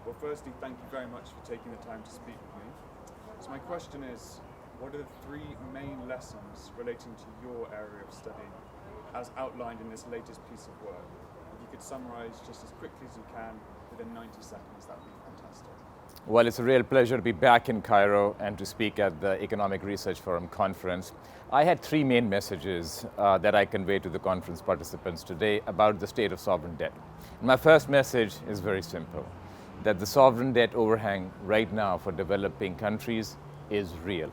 Well, firstly, thank you very much for taking the time to speak with me. So my question is, what are the three main lessons relating to your area of study as outlined in this latest piece of work? If you could summarize just as quickly as you can within 90 seconds, that would be fantastic. Well, it's a real pleasure to be back in Cairo and to speak at the Economic Research Forum conference. I had three main messages that I convey to the conference participants today about the state of sovereign debt. My first message is very simple, that the sovereign debt overhang right now for developing countries is real.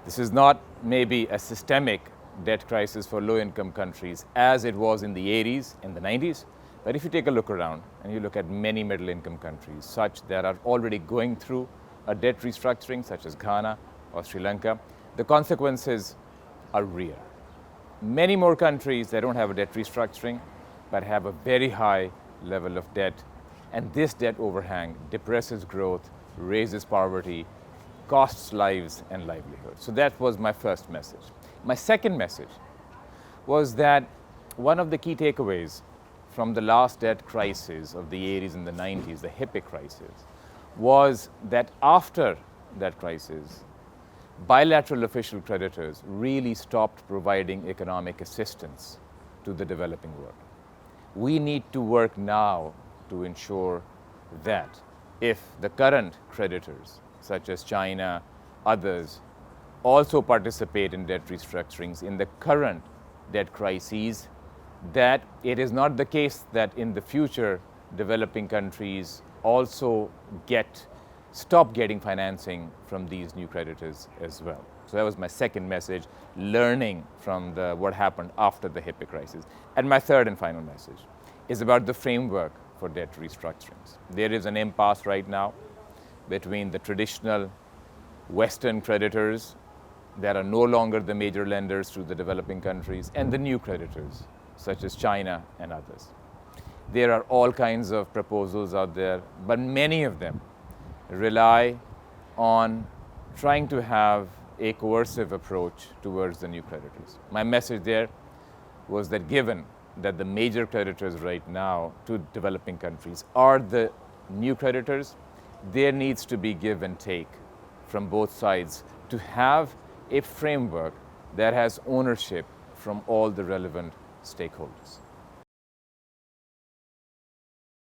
This is not maybe a systemic debt crisis for low-income countries as it was in the 80s and the 90s, but if you take a look around and you look at many middle-income countries, such that are already going through a debt restructuring, such as Ghana or Sri Lanka, the consequences are real. Many more countries that don't have a debt restructuring, but have a very high level of debt, and this debt overhang depresses growth, raises poverty, costs lives and livelihoods. So that was my first message. My second message was that one of the key takeaways from the last debt crisis of the 80s and the 90s, the hippie crisis, was that after that crisis, bilateral official creditors really stopped providing economic assistance to the developing world. We need to work now to ensure that if the current creditors, such as China, others, also participate in debt restructurings in the current debt crises, that it is not the case that in the future developing countries also stop getting financing from these new creditors as well. So that was my second message, learning from what happened after the hippie crisis. And my third and final message is about the framework for debt restructurings. There is an impasse right now between the traditional Western creditors that are no longer the major lenders to the developing countries and the new creditors, such as China and others. There are all kinds of proposals out there, but many of them rely on trying to have a coercive approach towards the new creditors. My message there was that given that the major creditors right now to developing countries are the new creditors, there needs to be give and take from both sides to have a framework that has ownership from all the relevant stakeholders.